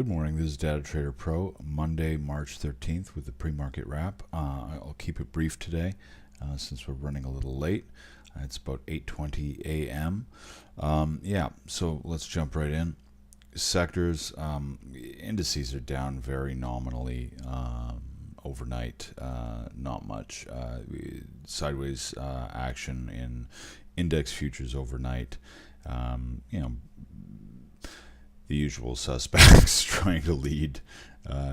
Good morning, this is Data Trader Pro, Monday, March 13th with the pre-market wrap. I'll keep it brief today since we're running a little late. It's about 8:20 a.m. So let's jump right in. Sectors, indices are down very nominally overnight, not much. Sideways action in index futures overnight. The usual suspects trying to lead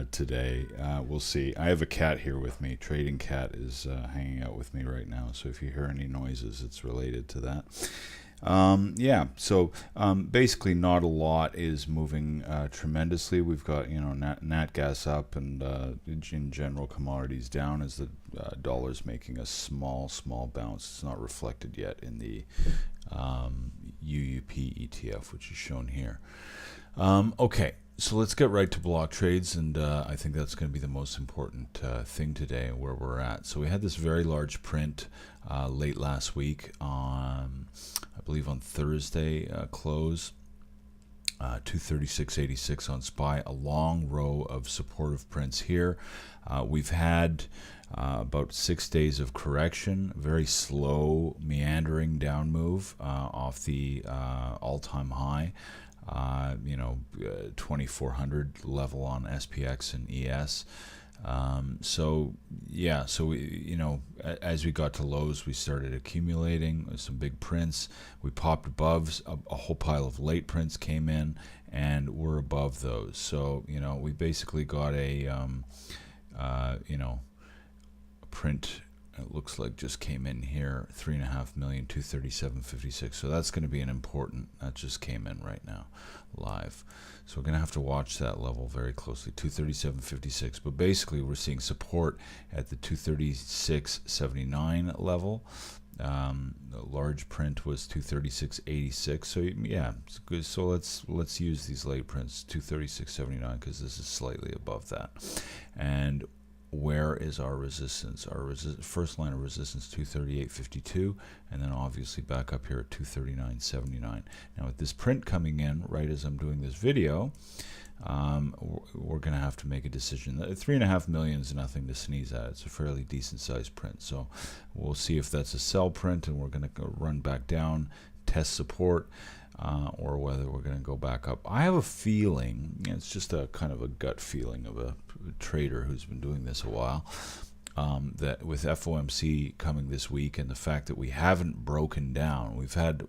today. We'll see. I have a cat here with me. Trading Cat is hanging out with me right now. So if you hear any noises, it's related to that. Basically not a lot is moving tremendously. We've got, nat gas up and in general commodities down as the dollar's making a small bounce. It's not reflected yet in the UUP ETF, which is shown here. Okay, so let's get right to block trades, and I think that's going to be the most important thing today, where we're at. So we had this very large print late last week on, I believe on Thursday close, 236.86 on SPY, a long row of supportive prints here. We've had about 6 days of correction, very slow meandering down move off the all-time high. 2400 level on SPX and ES. As we got to lows, we started accumulating some big prints. We popped above, a whole pile of late prints came in, and we're above those. So, we basically got a print. It looks like just came in here, 3.5 million, 237.56. So that's going to be an important. That just came in right now, live. So we're going to have to watch that level very closely, 237.56. But basically, we're seeing support at the 236.79 level. The large print was 236.86. So yeah, it's good. So let's use these late prints, 236.79, because this is slightly above that. And where is our resistance? Our first line of resistance, 238.52, and then obviously back up here at 239.79. Now with this print coming in right as I'm doing this video, we're going to have to make a decision. 3.5 million is nothing to sneeze at. It's a fairly decent sized print. So we'll see if that's a sell print, and we're going to run back down, test support, or whether we're going to go back up. I have a feeling, it's just a kind of a gut feeling of a trader who's been doing this a while, that with FOMC coming this week and the fact that we haven't broken down, we've had a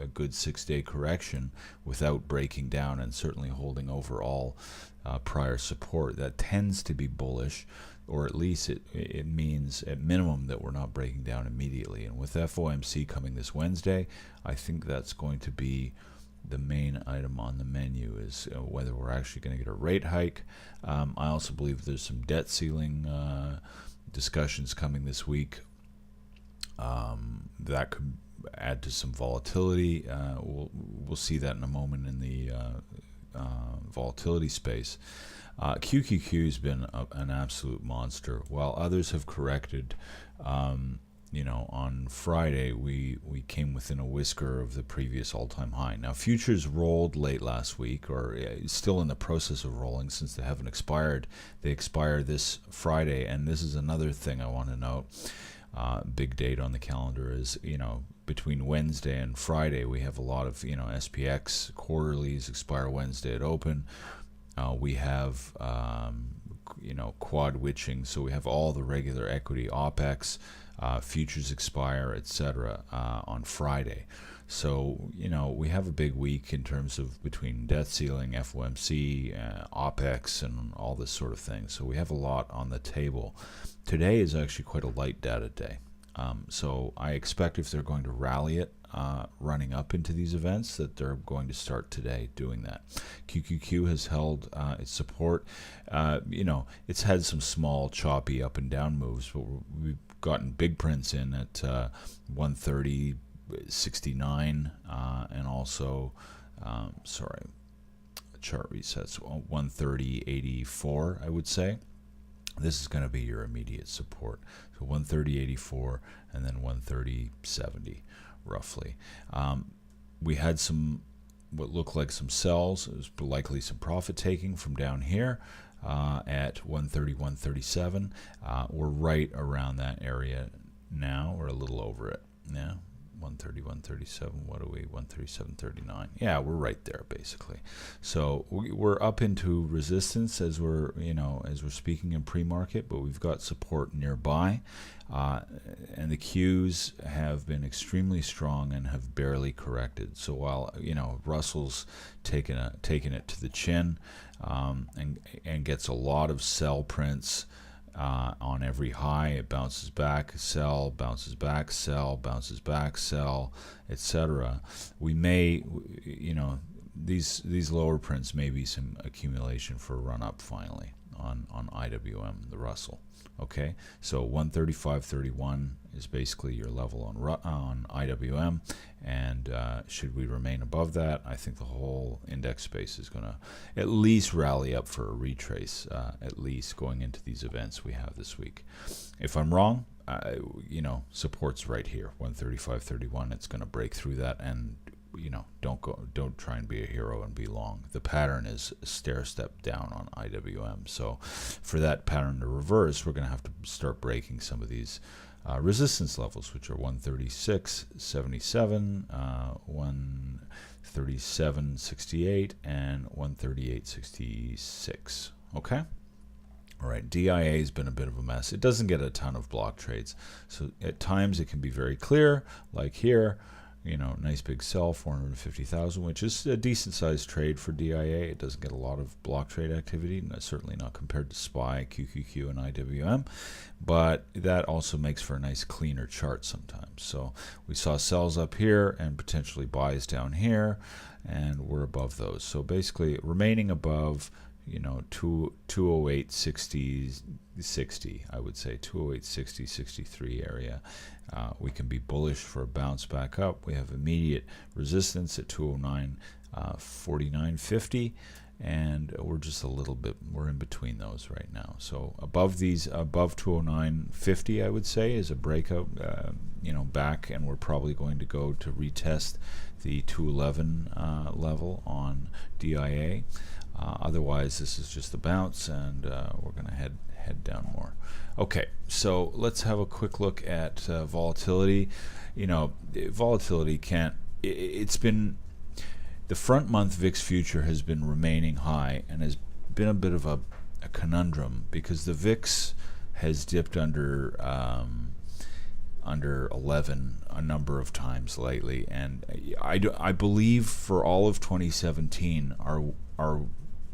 good 6-day correction without breaking down and certainly holding over all prior support. That tends to be bullish, or at least it means at minimum that we're not breaking down immediately. And with FOMC coming this Wednesday, I think that's going to be the main item on the menu, is whether we're actually going to get a rate hike. I also believe there's some debt ceiling discussions coming this week. That could add to some volatility. We'll see that in a moment in the volatility space. QQQ has been an absolute monster. While others have corrected, on Friday we came within a whisker of the previous all-time high. Now futures rolled late last week, or still in the process of rolling since they haven't expired. They expire this Friday, and this is another thing I want to note. Big date on the calendar is, between Wednesday and Friday we have a lot of, SPX quarterlies expire Wednesday at open. We have, quad witching, so we have all the regular equity OPEX, futures expire, etc. On Friday. So, we have a big week in terms of between debt ceiling, FOMC, OPEX, and all this sort of thing. So we have a lot on the table. Today is actually quite a light data day. So I expect if they're going to rally it running up into these events, that they're going to start today doing that. QQQ has held its support. It's had some small choppy up and down moves, but we've gotten big prints in at 130.69 and also chart resets 130.84, I would say. This is going to be your immediate support. So 130.84 and then 130.70 roughly. We had some what looked like some sells. It was likely some profit taking from down here at 130, 137. We're right around that area now. We're a little over it. Yeah, 130, 137. What are we? 137.39. Yeah, we're right there basically. So we're up into resistance as we're speaking in pre-market, but we've got support nearby, and the Qs have been extremely strong and have barely corrected. So while Russell's taken it to the chin, and gets a lot of sell prints. On every high, it bounces back, sell, bounces back, sell, bounces back, sell, etc. We may, these lower prints may be some accumulation for a run up finally on IWM, the Russell. Okay, so 135.31 is basically your level on IWM, and should we remain above that, I think the whole index space is going to at least rally up for a retrace, at least going into these events we have this week. If I'm wrong, support's right here, 135.31. It's going to break through that, and don't try and be a hero and be long. The pattern is a stair step down on IWM. So for that pattern to reverse, we're going to have to start breaking some of these resistance levels, which are 136.77, 137.68, and 138.66. Okay. All right, DIA has been a bit of a mess. It doesn't get a ton of block trades. So at times it can be very clear, like here. Nice big sell, 450,000, which is a decent sized trade for DIA. It doesn't get a lot of block trade activity, certainly not compared to SPY, QQQ, and IWM, but that also makes for a nice cleaner chart sometimes. So we saw sells up here and potentially buys down here, and we're above those. So basically remaining above 208.60, I would say 208.60, 63 area. We can be bullish for a bounce back up. We have immediate resistance at 209.49.50, and we're just we're in between those right now. So above 209.50, I would say, is a breakout, back, and we're probably going to go to retest the 211 level on DIA. Otherwise, this is just a bounce, and we're going to head down more. Okay, so let's have a quick look at volatility. Volatility it's been, the front month VIX future has been remaining high and has been a bit of a conundrum because the VIX has dipped under 11 a number of times lately, and I believe for all of 2017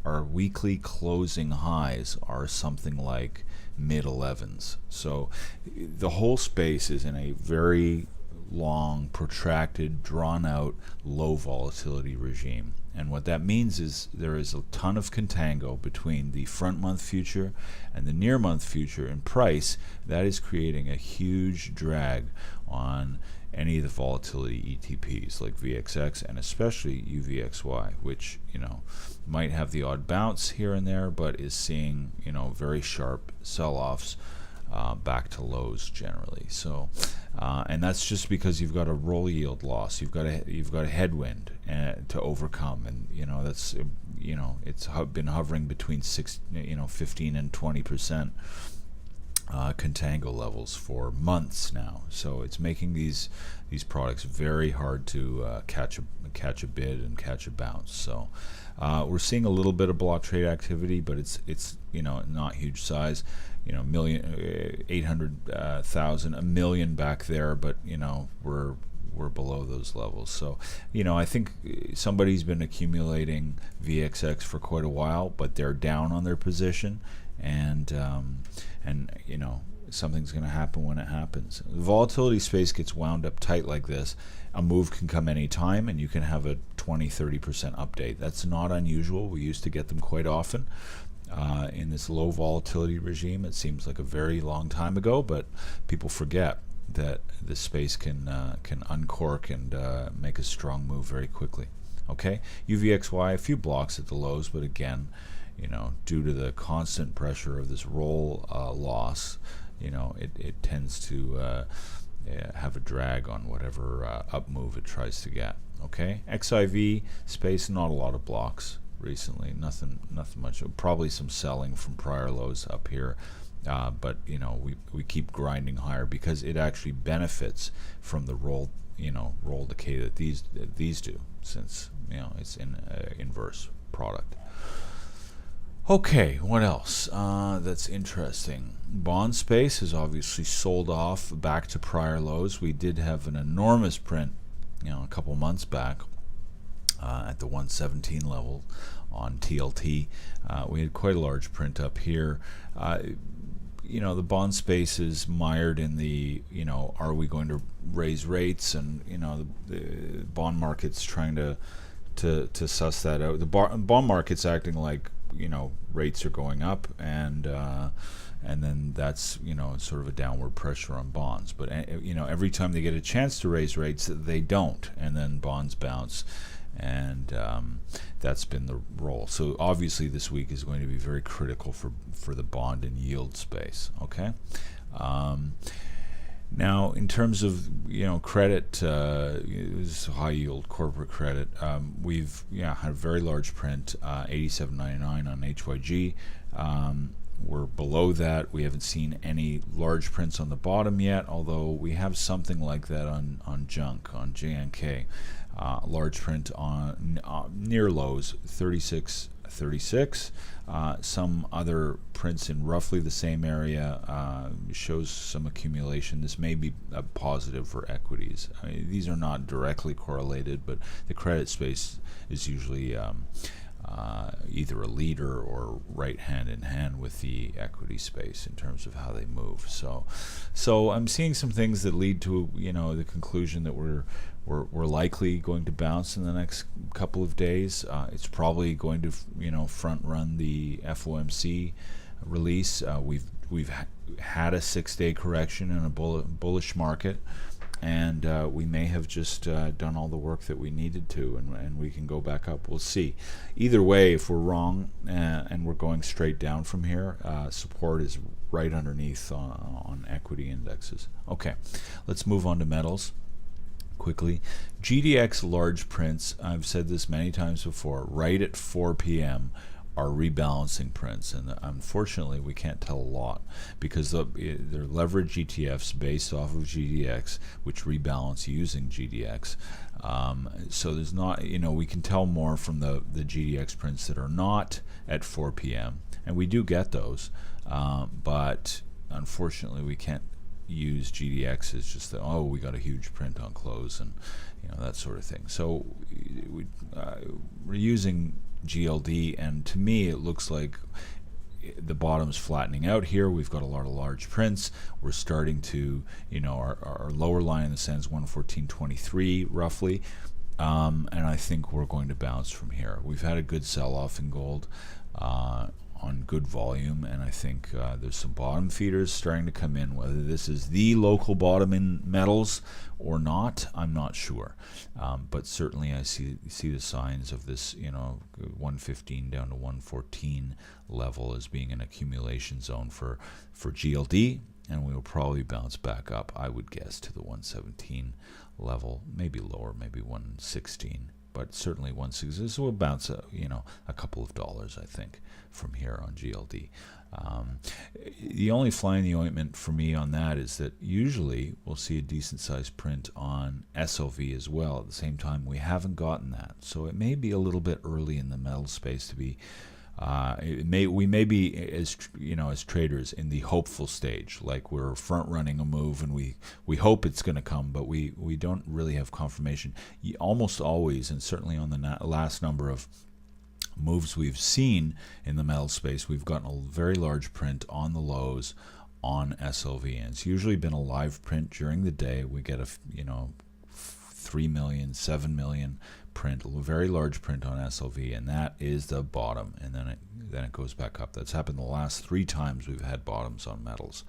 our weekly closing highs are something like mid-11s. So the whole space is in a very long, protracted, drawn-out, low volatility regime. And what that means is there is a ton of contango between the front-month future and the near-month future in price. That is creating a huge drag on any of the volatility ETPs like VXX and especially UVXY, which might have the odd bounce here and there, but is seeing very sharp sell-offs back to lows generally. So, and that's just because you've got a roll yield loss, you've got a headwind to overcome, and that's it's been hovering between 15 and 20%. Contango levels for months now, so it's making these products very hard to catch a bid and catch a bounce. So we're seeing a little bit of block trade activity, but it's not huge size. 800,000, a million back there, but we're below those levels. So I think somebody's been accumulating VXX for quite a while, but they're down on their position, and something's going to happen when it happens. The volatility space gets wound up tight like this. A move can come any time, and you can have a 20-30% update. That's not unusual. We used to get them quite often in this low volatility regime. It seems like a very long time ago, but people forget that the space can uncork and make a strong move very quickly. Okay, UVXY, a few blocks at the lows, but again, due to the constant pressure of this roll loss, it tends to have a drag on whatever up move it tries to get. Okay, XIV space, not a lot of blocks recently. Nothing much. Probably some selling from prior lows up here. But you know, we keep grinding higher because it actually benefits from the roll decay that these do, since you know it's in inverse product. Okay, what else that's interesting? Bond space has obviously sold off back to prior lows. We did have an enormous print, you know, a couple months back at the 117 level on TLT. We had quite a large print up here. You know, the bond space is mired in the, you know, are we going to raise rates? And you know, the bond market's trying to suss that out. The bond market's acting like, you know, rates are going up, and then that's, you know, sort of a downward pressure on bonds. But you know, every time they get a chance to raise rates, they don't, and then bonds bounce, and that's been the role. So obviously this week is going to be very critical for the bond and yield space. Okay. Now, in terms of, you know, credit, this high yield corporate credit, we've had a very large print, 87.99 on HYG. We're below that. We haven't seen any large prints on the bottom yet, although we have something like that on junk, on JNK. Large print on near lows, 36.36. Some other prints in roughly the same area shows some accumulation. This may be a positive for equities. I mean, these are not directly correlated, but the credit space is usually either a leader or right hand in hand with the equity space in terms of how they move. So I'm seeing some things that lead to, you know, the conclusion that we're likely going to bounce in the next couple of days. It's probably going to, you know, front run the FOMC release. We've had a 6-day correction in a bullish market, and we may have just done all the work that we needed to, and we can go back up. We'll see. Either way, if we're wrong and we're going straight down from here, support is right underneath on equity indexes. Okay, let's move on to metals quickly. GDX large prints, I've said this many times before, right at 4 p.m. are rebalancing prints, and unfortunately we can't tell a lot because they're leveraged ETFs based off of GDX, which rebalance using GDX. So there's not, you know, we can tell more from the GDX prints that are not at 4 p.m. and we do get those, but unfortunately we can't use GDX as just that, oh, we got a huge print on close, and you know, that sort of thing. So we're using GLD, and to me it looks like the bottom's flattening out here. We've got a lot of large prints. We're starting to, you know, our lower line in the sand is 114.23 roughly, and I think we're going to bounce from here. We've had a good sell-off in gold on good volume, and I think there's some bottom feeders starting to come in. Whether this is the local bottom in metals or not, I'm not sure, but certainly I see the signs of this, you know, 115 down to 114 level as being an accumulation zone for GLD, and we will probably bounce back up, I would guess, to the 117 level, maybe lower, maybe 116, but certainly 160. So we'll bounce you know, a couple of dollars, I think, from here on GLD. The only fly in the ointment for me on that is that usually we'll see a decent sized print on SLV as well. At the same time, we haven't gotten that, so it may be a little bit early in the metal space to be. We may be, as you know, as traders in the hopeful stage, like we're front running a move and we hope it's going to come, but we don't really have confirmation. Almost always, and certainly on the last number of moves we've seen in the metal space, we've gotten a very large print on the lows on SLV, and it's usually been a live print during the day. We get a 3 million, 7 million print, a very large print on SLV, and that is the bottom, and then it goes back up. That's happened the last 3 times we've had bottoms on metals.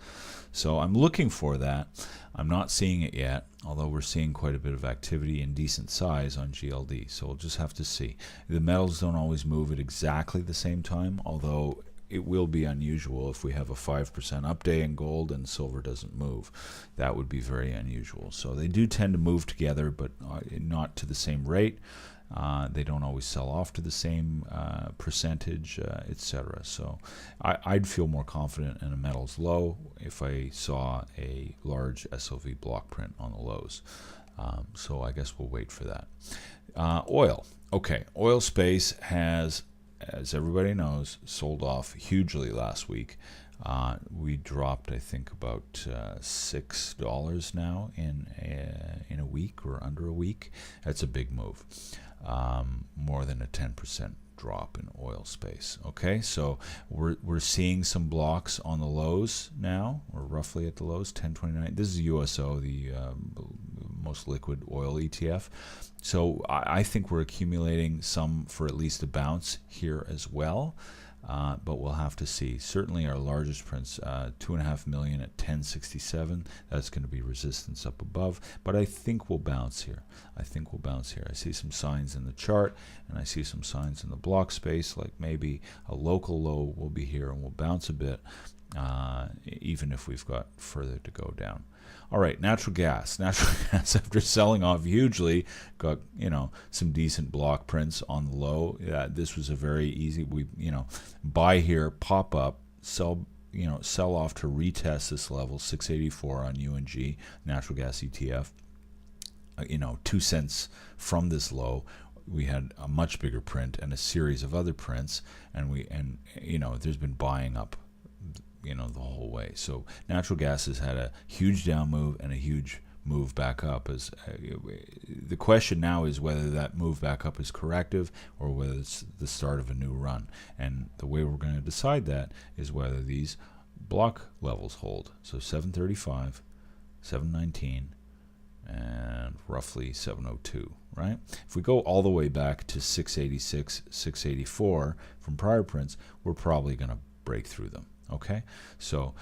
So I'm looking for that. I'm not seeing it yet, although we're seeing quite a bit of activity in decent size on GLD, so we'll just have to see. The metals don't always move at exactly the same time, although it will be unusual if we have a 5% up day in gold and silver doesn't move. That would be very unusual. So they do tend to move together, but not to the same rate. They don't always sell off to the same percentage, etc. So I'd feel more confident in a metals low if I saw a large SLV block print on the lows. So I guess we'll wait for that. Oil. Okay, oil space has, as everybody knows, sold off hugely last week. We dropped, I think, about $6 now in a week or under a week. That's a big move. More than a 10% drop in oil space. Okay, so we're seeing some blocks on the lows now, or roughly at the lows, 10.29. This is USO, the most liquid oil ETF. So I think we're accumulating some for at least a bounce here as well. But we'll have to see. Certainly our largest prints, 2.5 million at 10.67. That's going to be resistance up above. But I think we'll bounce here. I see some signs in the chart, and I see some signs in the block space, like maybe a local low will be here and we'll bounce a bit, even if we've got further to go down. All right, natural gas. Natural gas, after selling off hugely, got some decent block prints on the low. This was a very easy. Buy here, pop up, sell off to retest this level, 684 on UNG natural gas ETF. 2 cents from this low. We had a much bigger print and a series of other prints, and there's been buying up the whole way. So natural gas has had a huge down move and a huge move back up. The question now is whether that move back up is corrective or whether it's the start of a new run. And the way we're going to decide that is whether these block levels hold. So 735, 719, and roughly 702, right? If we go all the way back to 686, 684 from prior prints, we're probably going to break through them. Okay, so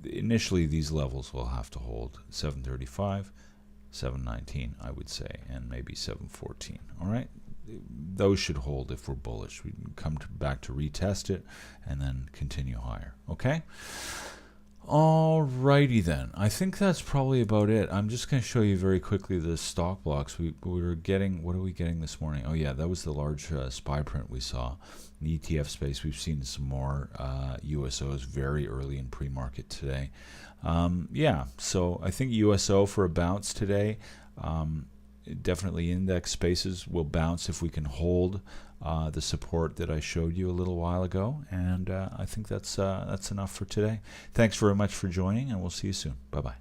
initially these levels will have to hold 735, 719, I would say, and maybe 714. All right, those should hold if we're bullish. We can come back to retest it and then continue higher. Okay. All righty then. I think that's probably about it. I'm just going to show you very quickly the stock blocks we were getting. What are we getting this morning? Oh yeah, that was the large SPY print we saw. In the ETF space, we've seen some more USOs very early in pre-market today. So I think USO for a bounce today. Definitely index spaces will bounce if we can hold the support that I showed you a little while ago, and I think that's enough for today. Thanks very much for joining, and we'll see you soon. Bye-bye.